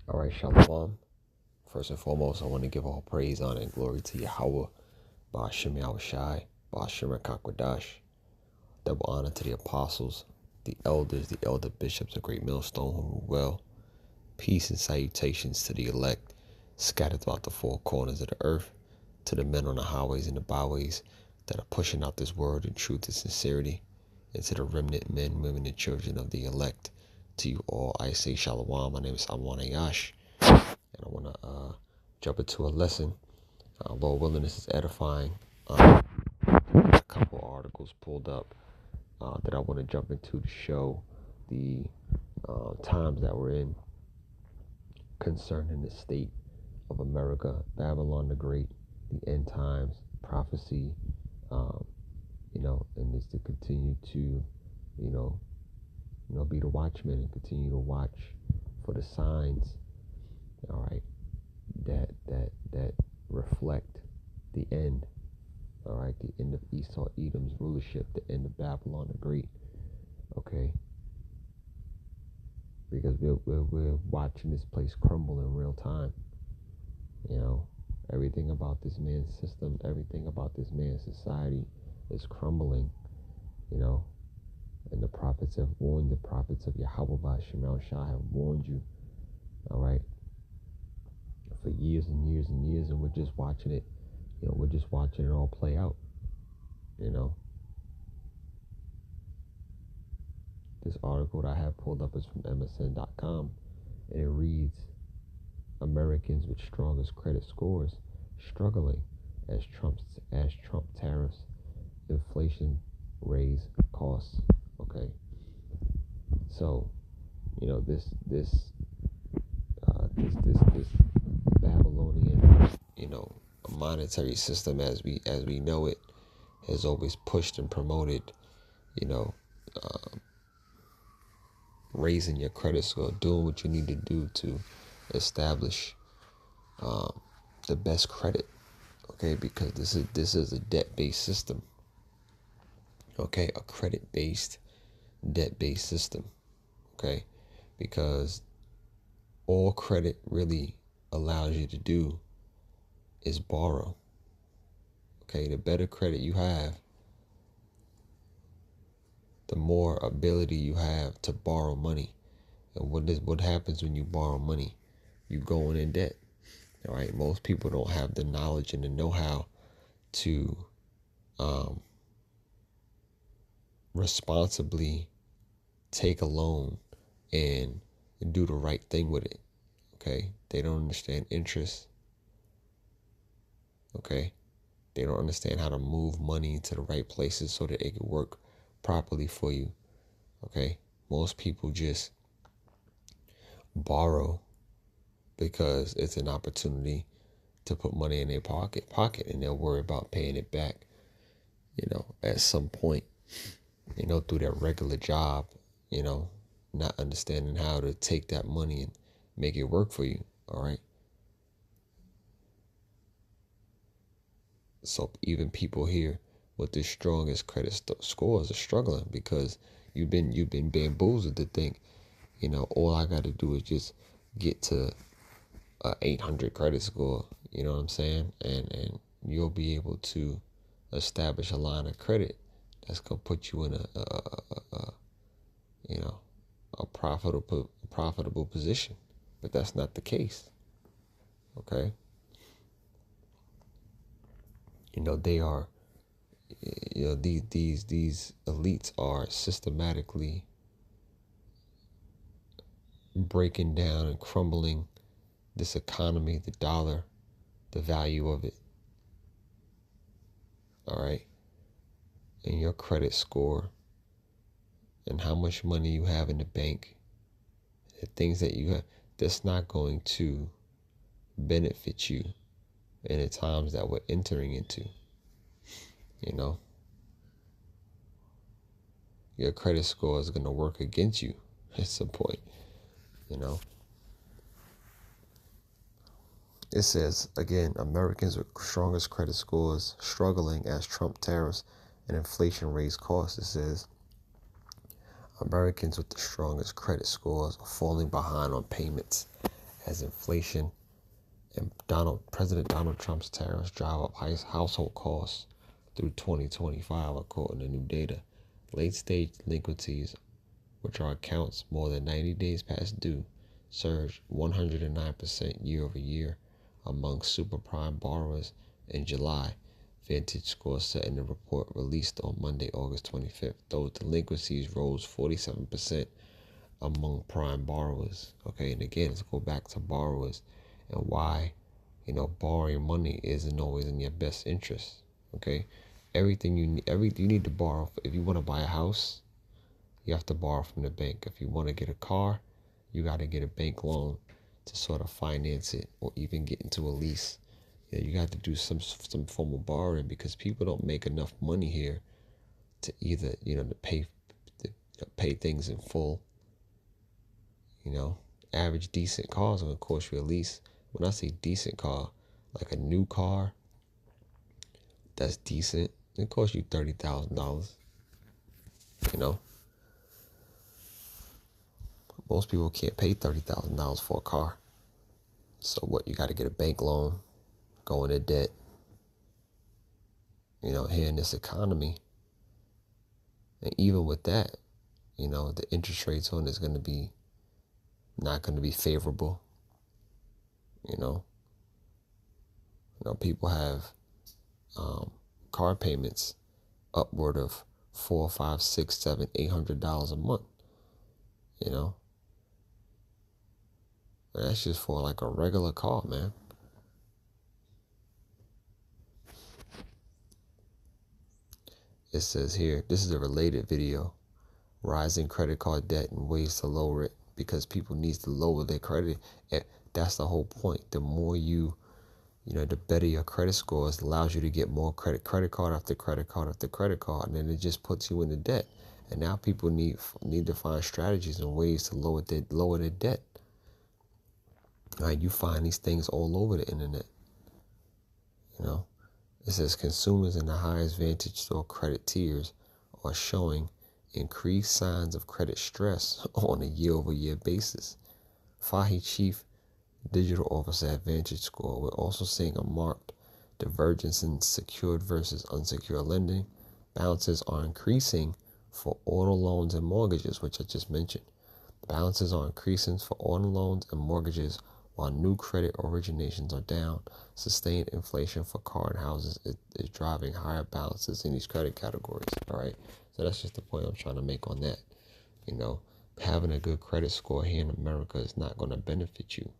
All right, Shalom. First and foremost, I want to give all praise, honor, and glory to Yahawah, Ba'ashem Yahawashi, Ba'ashem Kakwadash. Double honor to the apostles, the elders, the elder bishops of Great Millstone who rule well. Peace and salutations to the elect, scattered throughout the four corners of the earth, to the men on the highways and the byways that are pushing out this word in truth and sincerity, and to the remnant men, women, and children of the elect. To you all, I say Shalom. My name is Ahyash, and I want to jump into a lesson. Lord willing, this is edifying. A couple articles pulled up that I want to jump into to show the times that we're in concerning the state of America, Babylon the Great, the end times, prophecy, and is to continue to, be the watchman and continue to watch for the signs, all right, that reflect the end, all right, the end of Esau Edom's rulership, the end of Babylon the Great, okay, because we're watching this place crumble in real time. Everything about this man's system, everything about this man's society is crumbling, and the prophets have warned, the prophets of Yahawah have warned you, all right, for years and years and years, and we're just watching it, we're just watching it all play out, This article that I have pulled up is from MSN.com, and it reads, Americans with strongest credit scores struggling as Trump tariffs, inflation raise costs. Okay, so this Babylonian monetary system as we know it has always pushed and promoted raising your credit score, doing what you need to do to establish the best credit, okay? Because this is a debt-based system, okay? A credit-based, debt-based system, okay? Because all credit really allows you to do is borrow, okay? The better credit you have, the more ability you have to borrow money. And what happens when you borrow money? You going in debt. All right. Most people don't have the knowledge and the know-how to responsibly take a loan and do the right thing with it. Okay. They don't understand interest. Okay. They don't understand how to move money into the right places so that it can work properly for you. Okay. Most people just borrow because it's an opportunity to put money in their pocket, and they'll worry about paying it back, at some point, through their regular job, not understanding how to take that money and make it work for you. All right. So even people here with the strongest credit scores are struggling because you've been bamboozled to think, all I got to do is just get to a 800 credit score, you know what I'm saying? And you'll be able to establish a line of credit that's going to put you in a profitable position. But that's not the case. Okay? They are, these elites are systematically breaking down and crumbling this economy, the dollar, the value of it. All right. And your credit score and how much money you have in the bank, the things that you have, that's not going to benefit you in the times that we're entering into. Your credit score is going to work against you at some point, It says, again, Americans with strongest credit scores struggling as Trump tariffs and inflation raise costs. It says, Americans with the strongest credit scores are falling behind on payments as inflation and President Donald Trump's tariffs drive up household costs through 2025, according to new data. Late-stage delinquencies, which are accounts more than 90 days past due, surged 109% year over year among super prime borrowers in July. Vantage scores set in the report released on Monday, August 25th. Those delinquencies rose 47% among prime borrowers. Okay, and again, let's go back to borrowers and why, borrowing money isn't always in your best interest. Okay, everything you need to borrow. If you want to buy a house, you have to borrow from the bank. If you want to get a car, you got to get a bank loan to sort of finance it, or even get into a lease. You got to do some form of borrowing, because people don't make enough money here to either to pay things in full. Average decent cars are gonna cost you at least, when I say decent car, like a new car that's decent, it costs you $30,000. Most people can't pay $30,000 for a car. So what? You got to get a bank loan, go into debt. Here in this economy, and even with that, the interest rates on is going to be not going to be favorable. People have car payments upward of $400, $500, $600, $700, $800 a month. And that's just for like a regular car, man. It says here, this is a related video, rising credit card debt and ways to lower it, because people need to lower their credit. That's the whole point. The more the better your credit score is, allows you to get more credit card after credit card after credit card, and then it just puts you into debt. And now people need to find strategies and ways to lower their debt. All right, you find these things all over the internet. It says consumers in the highest Vantage Store credit tiers are showing increased signs of credit stress on a year-over-year basis. Fahi Chief Digital Officer at Vantage Score, we're also seeing a marked divergence in secured versus unsecured lending. Balances are increasing for auto loans and mortgages, which I just mentioned. Balances are increasing for auto loans and mortgages, while new credit originations are down. Sustained inflation for car and houses is driving higher balances in these credit categories. All right, so that's just the point I'm trying to make on that. Having a good credit score here in America is not going to benefit you.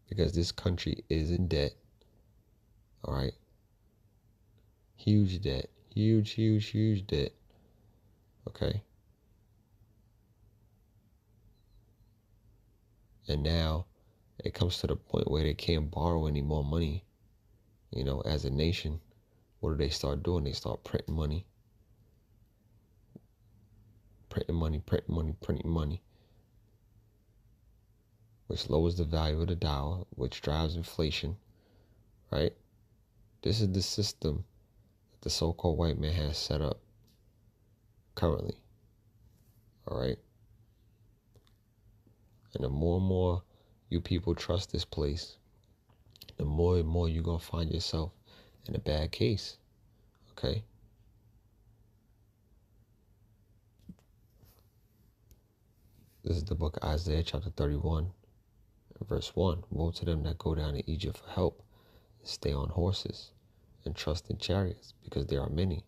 Because this country is in debt. All right, huge debt, huge debt. Okay. And now it comes to the point where they can't borrow any more money. As a nation, what do they start doing? They start printing money. Printing money. Which lowers the value of the dollar, which drives inflation. Right? This is the system that the so-called white man has set up currently. All right? And the more and more you people trust this place, the more and more you're going to find yourself in a bad case. Okay? This is the book of Isaiah, chapter 31, verse 1. Woe to them that go down to Egypt for help, and stay on horses, and trust in chariots, because there are many,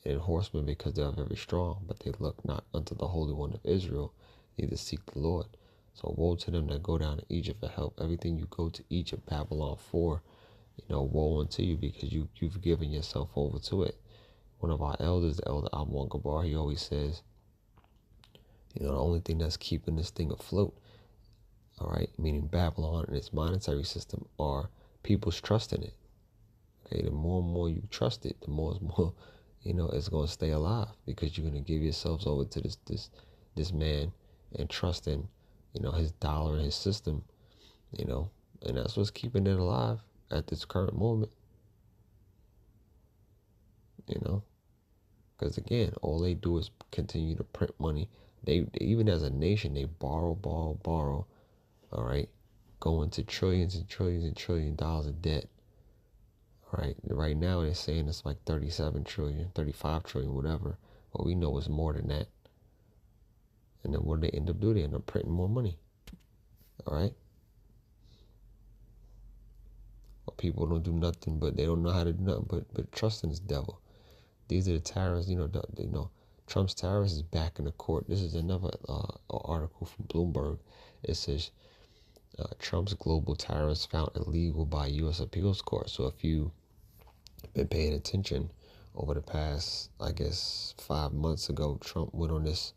and in horsemen, because they are very strong, but they look not unto the Holy One of Israel, neither seek the Lord. So woe to them that go down to Egypt for help. Everything you go to Egypt, Babylon for, woe unto you, because you've given yourself over to it. One of our elders, the elder Ahmawan Gabar, he always says, the only thing that's keeping this thing afloat, all right, meaning Babylon and its monetary system, are people's trust in it. Okay, the more and more you trust it, the more it's going to stay alive, because you're going to give yourselves over to this man and trust in, his dollar and his system, and that's what's keeping it alive at this current moment. Because again, all they do is continue to print money. They even as a nation, they borrow. All right, go into trillions and trillions and $1 trillion of debt. All right, right now they're saying it's like 37 trillion, 35 trillion, whatever. But we know it's more than that. And then what do they end up doing? They end up printing more money. All right. Well, people don't do nothing, but they don't know how to do nothing but trust in this devil. These are the tariffs. Trump's tariffs is back in the court. This is another article from Bloomberg. It says Trump's global tariffs found illegal by U.S. appeals court. So if you've been paying attention over the past, I guess, 5 months ago, Trump went on this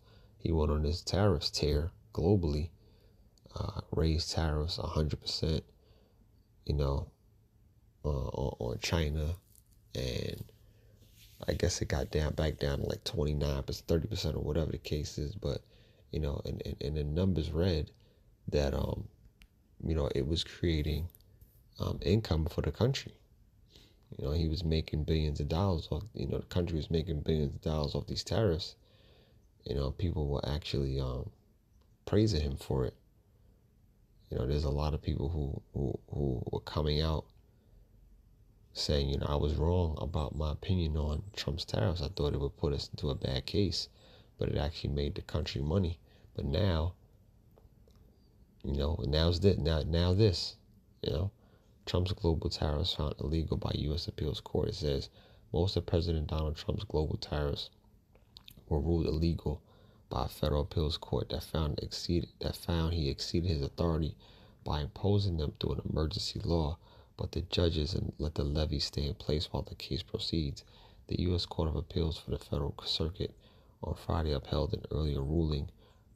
tariffs tear globally, raised tariffs 100%, on China, and I guess it got back down to like 29%, 30% or whatever the case is. But, and the numbers read that, it was creating income for the country. He was making billions of dollars off, the country was making billions of dollars off these tariffs. People were actually praising him for it. There's a lot of people who were coming out saying, I was wrong about my opinion on Trump's tariffs. I thought it would put us into a bad case, but it actually made the country money. But now, now this, Trump's global tariffs found illegal by U.S. appeals court. It says most of President Donald Trump's global tariffs were ruled illegal by a federal appeals court that found he exceeded his authority by imposing them through an emergency law, but the judges let the levy stay in place while the case proceeds. The U.S. Court of Appeals for the Federal Circuit on Friday upheld an earlier ruling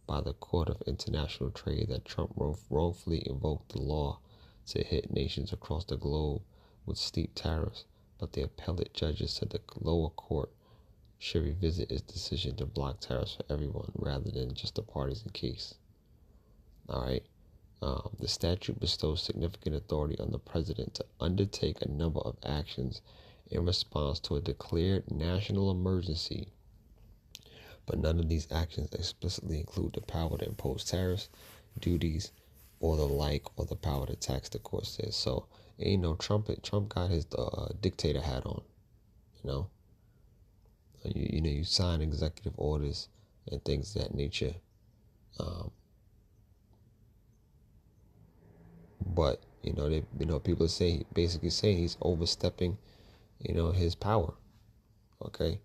by the Court of International Trade that Trump wrongfully invoked the law to hit nations across the globe with steep tariffs, but the appellate judges said the lower court should revisit its decision to block tariffs for everyone rather than just the parties in case. All right. The statute bestows significant authority on the president to undertake a number of actions in response to a declared national emergency, but none of these actions explicitly include the power to impose tariffs, duties, or the like, or the power to tax, the court says. So, ain't no Trump got his dictator hat on, You sign executive orders and things of that nature. But people say basically saying he's overstepping, his power. Okay,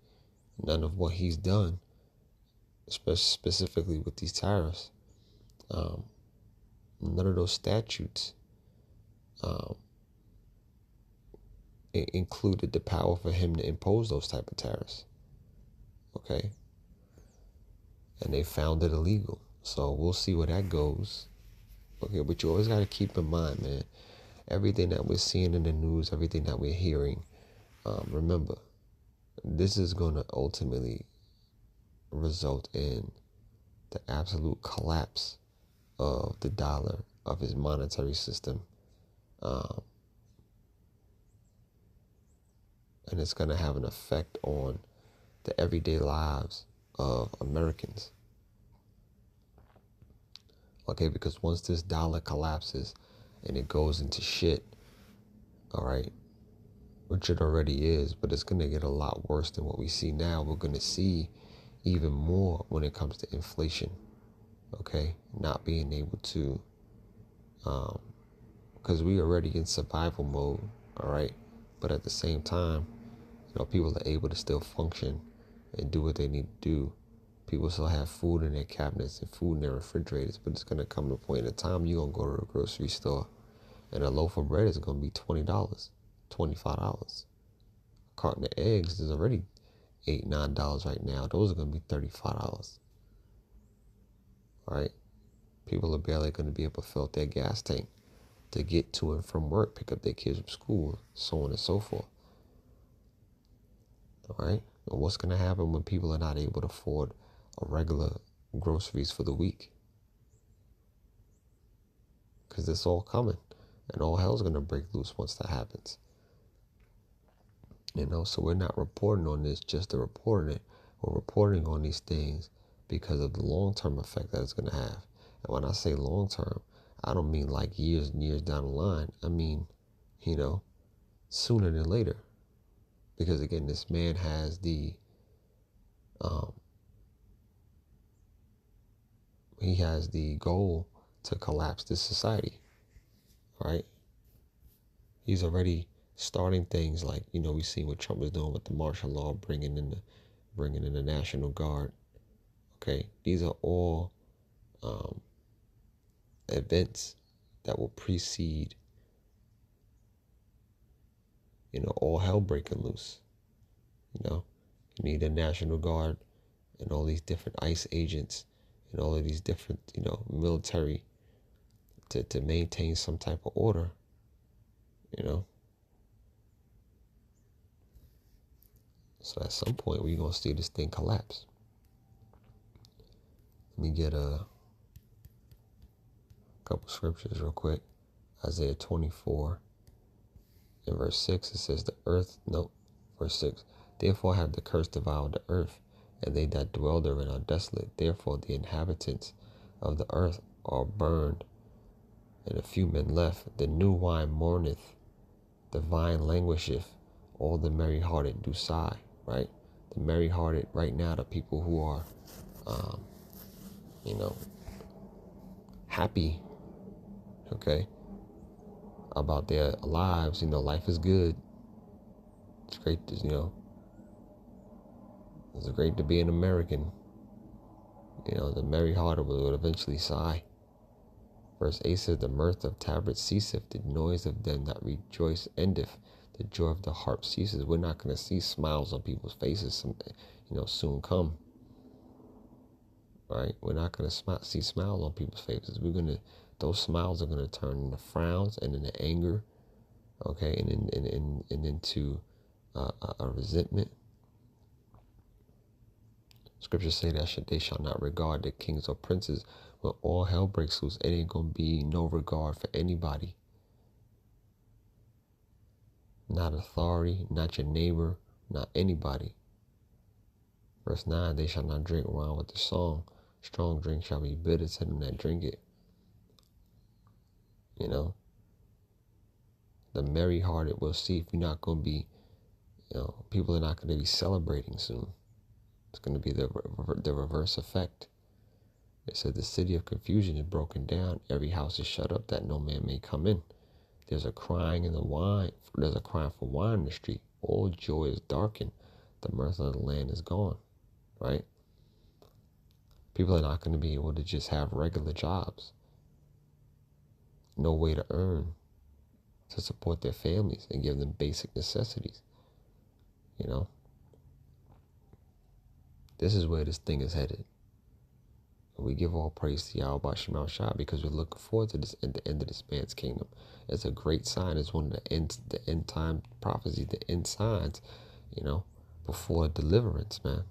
none of what he's done, specifically with these tariffs, none of those statutes included the power for him to impose those type of tariffs. Okay, and they found it illegal. So we'll see where that goes. Okay, but you always got to keep in mind, man, everything that we're seeing in the news, everything that we're hearing, remember, this is going to ultimately result in the absolute collapse of the dollar, of his monetary system. And it's going to have an effect on the everyday lives of Americans. Okay, because once this dollar collapses and it goes into shit, all right, which it already is, but it's going to get a lot worse than what we see now. We're going to see even more when it comes to inflation, okay, not being able to, because we already in survival mode, all right, but at the same time, people are able to still function and do what they need to do. People still have food in their cabinets and food in their refrigerators, but it's going to come to a point in time you're going to go to the grocery store and a loaf of bread is going to be $20, $25. A carton of eggs is already $8, $9 right now. Those are going to be $35. All right? People are barely going to be able to fill up their gas tank to get to and from work, pick up their kids from school, so on and so forth. All right? And what's going to happen when people are not able to afford a regular groceries for the week? Because it's all coming, and all hell's going to break loose once that happens. So we're not reporting on this just to report it. or reporting on these things because of the long-term effect that it's going to have. And when I say long-term, I don't mean like years and years down the line. I mean, sooner than later. Because again, this man has he has the goal to collapse this society, right? He's already starting things like, we seen what Trump is doing with the martial law, bringing in the National Guard. Okay, these are all events that will precede, all hell breaking loose. You need a National Guard and all these different ICE agents and all of these different, military to maintain some type of order, So at some point, we're going to see this thing collapse. Let me get a couple scriptures real quick. Isaiah 24 in verse 6, it says verse 6. Therefore have the curse devoured the earth, and they that dwell therein are desolate. Therefore the inhabitants of the earth are burned, and a few men left. The new wine mourneth, the vine languisheth, all the merry-hearted do sigh, right? The merry-hearted right now, the people who are, happy, okay, about their lives. Life is good. It's great to, it's great to be an American. The merry-hearted will eventually sigh. Verse 8 says, the mirth of tabrets ceaseth, the noise of them that rejoice endeth, the joy of the harp ceases. We're not going to see smiles on people's faces, soon come. Right? We're not going to see smiles on people's faces. Those smiles are going to turn into frowns and into anger, okay, and into a resentment. Scriptures say that they shall not regard the kings or princes. When all hell breaks loose, it ain't going to be no regard for anybody. Not authority, not your neighbor, not anybody. Verse 9, they shall not drink wine with the song. Strong drink shall be bitter to them that drink it. The merry-hearted will see if you're not going to be, people are not going to be celebrating soon. It's going to be the reverse effect. It said the city of confusion is broken down. Every house is shut up that no man may come in. There's a crying in the wine. There's a crying for wine in the street. All joy is darkened. The mirth of the land is gone, right? People are not going to be able to just have regular jobs. No way to earn to support their families and give them basic necessities. This is where this thing is headed. We give all praise to Yahawashi because we're looking forward to this at the end of this man's kingdom. It's a great sign. It's one of the end time prophecies, the end signs, before deliverance, man.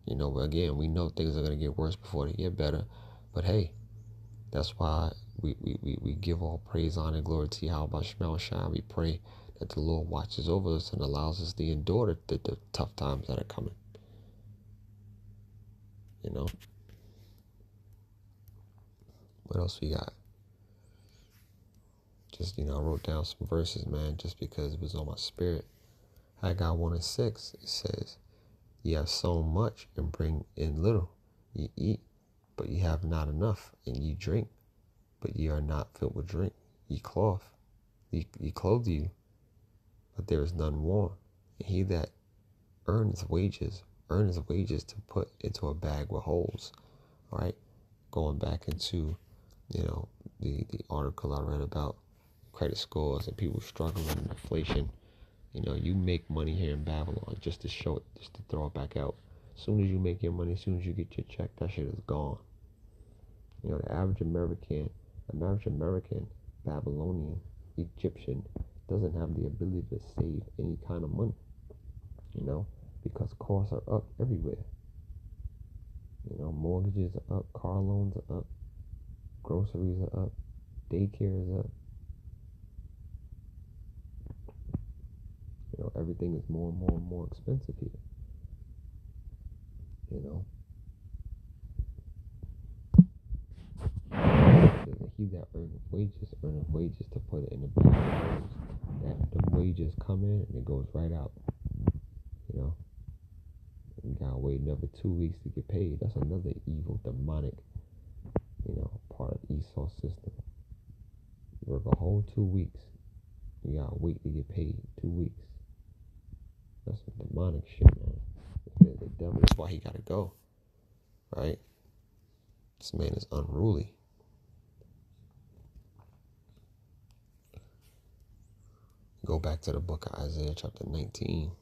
Again, we know things are going to get worse before they get better. But hey, that's why we give all praise, honor, and glory to Yahawashi. We pray that the Lord watches over us and allows us to endure the tough times that are coming. What else we got? Just, I wrote down some verses, man, just because it was on my spirit. Haggai 1:6, it says, ye have sown much and bring in little. Ye eat, but ye have not enough, and ye drink, but ye are not filled with drink. Ye clothe you, but there is none warm. And he that earns wages to put into a bag with holes. All right, going back into, the article I read about credit scores and people struggling with inflation. You make money here in Babylon just to show it, just to throw it back out. As soon as you make your money, as soon as you get your check, that shit is gone. The average American, Babylonian, Egyptian doesn't have the ability to save any kind of money, because costs are up everywhere. Mortgages are up, car loans are up, groceries are up, daycare is up. Everything is more and more and more expensive here. You know, he that earneth wages to put it in the bank. That the wages come in and it goes right out. You know, you gotta wait another 2 weeks to get paid. That's another evil, demonic, part of Esau's system. You work a whole 2 weeks. You gotta wait to get paid 2 weeks. That's some demonic shit, man. The devil, that's why he gotta go. Right? This man is unruly. Go back to the book of Isaiah chapter 19.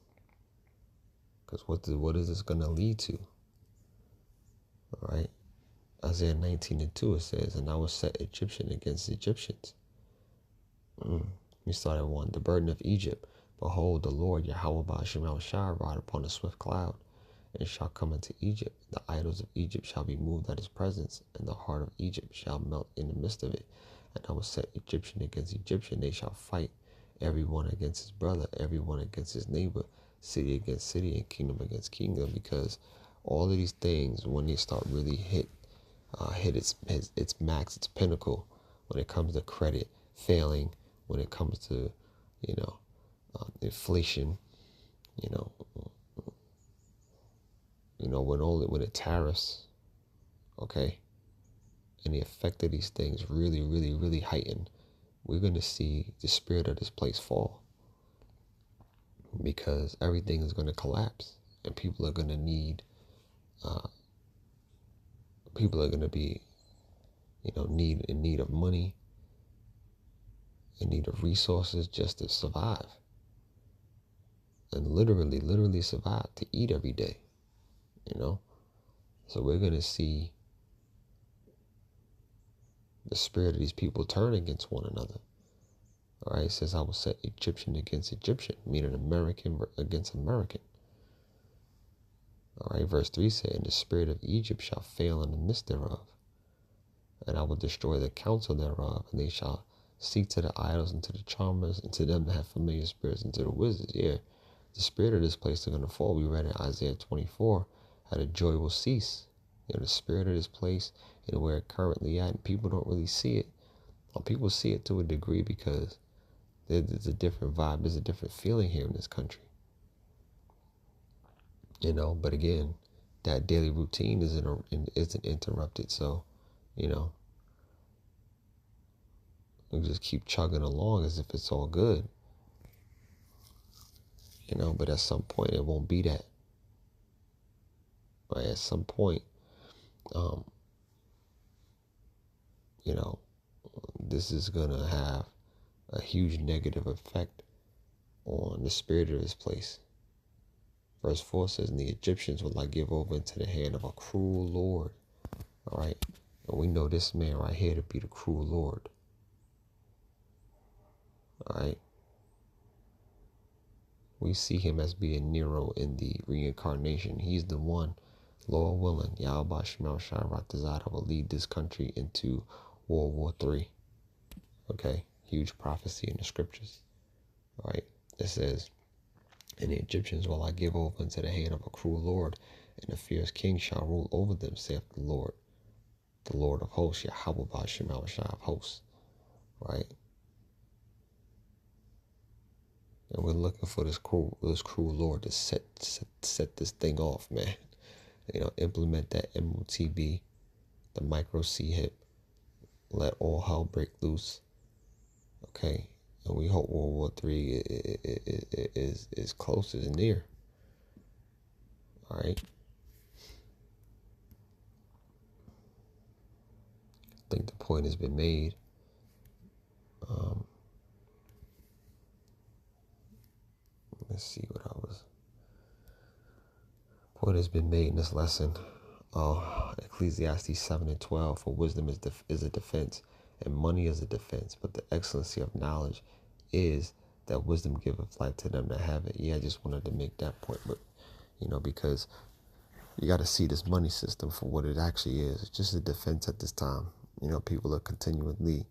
Because what is this gonna lead to? Alright? Isaiah 19:2 it says, and I will set Egyptian against Egyptians. We start at 1. The burden of Egypt. Behold, the Lord Yahawah shall ride upon a swift cloud, and shall come into Egypt. The idols of Egypt shall be moved at his presence, and the heart of Egypt shall melt in the midst of it. And I will set Egyptian against Egyptian. They shall fight, every one against his brother, every one against his neighbor, city against city, and kingdom against kingdom. Because all of these things, when they start really hit its max, its pinnacle, when it comes to credit failing, when it comes to inflation, when the tariffs, okay, and the effect of these things really, really, really heighten, we're going to see the spirit of this place fall, because everything is going to collapse, and people are going to need, be, in need of money, in need of resources just to survive, and literally survive, to eat every day, So we're going to see the spirit of these people turn against one another. All right, it says, I will set Egyptian against Egyptian, meaning American against American. All right, verse 3 said, and the spirit of Egypt shall fail in the midst thereof, and I will destroy the counsel thereof, and they shall seek to the idols and to the charmers, and to them that have familiar spirits, and to the wizards. Yeah, the spirit of this place is going to fall. We read in Isaiah 24 how the joy will cease. The spirit of this place and where it currently at, and people don't really see it. Well, people see it to a degree because there's a different vibe, there's a different feeling here in this country. But again, that daily routine isn't interrupted. So, we just keep chugging along as if it's all good. But at some point it won't be that. Right? At some point, this is gonna have a huge negative effect on the spirit of this place. Verse 4 says, and the Egyptians will I give over into the hand of a cruel Lord. All right. And we know this man right here to be the cruel Lord. All right. We see him as being Nero in the reincarnation. He's the one, Lord willing, Yahawashi will lead this country into World War III. Okay. Huge prophecy in the scriptures. All right. It says, and the Egyptians will I give over into the hand of a cruel Lord, and a fierce king shall rule over them, saith the Lord of hosts, Yahawah of hosts. Right? And we're looking for this cruel Lord to set this thing off, man. Implement that MOTB, the micro C hip, let all hell break loose. Okay. And we hope World War III is close as near. All right. I think the point has been made. Let's see what point has been made in this lesson. Ecclesiastes 7:12, for wisdom is a defense, and money is a defense, but the excellency of knowledge is that wisdom giveth life to them that have it. Yeah, I just wanted to make that point, but because you got to see this money system for what it actually is. It's just a defense at this time. People are continually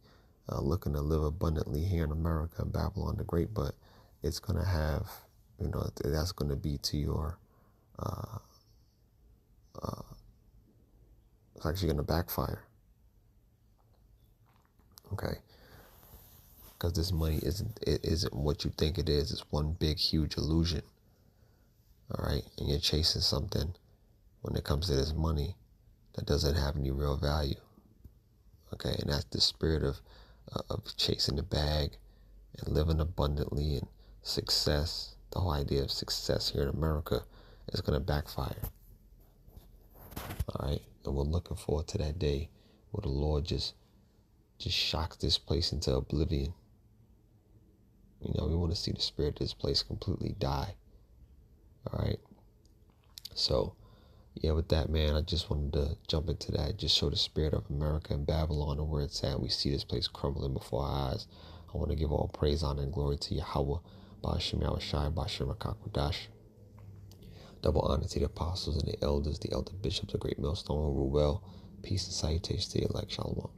looking to live abundantly here in America and Babylon the Great, but it's going to have, that's going to be to your It's actually going to backfire. Okay? Because this money isn't what you think it is. It's one big, huge illusion. All right? And you're chasing something when it comes to this money that doesn't have any real value. Okay? And that's the spirit of chasing the bag and living abundantly and success. The whole idea of success here in America is going to backfire. All right? And we're looking forward to that day where the Lord just shocks this place into oblivion. You know, we want to see the spirit of this place completely die. All right? So, yeah, with that, man, I just wanted to jump into that. Just show the spirit of America and Babylon and where it's at. We see this place crumbling before our eyes. I want to give all praise, honor, and glory to Yahawah, Ba'ashem Yahawashi, Ba'ashem Kakwadash. Double honor to the apostles and the elders, the elder bishops, the great Millstone who rule well. Peace and salutations to the elect. Shalom.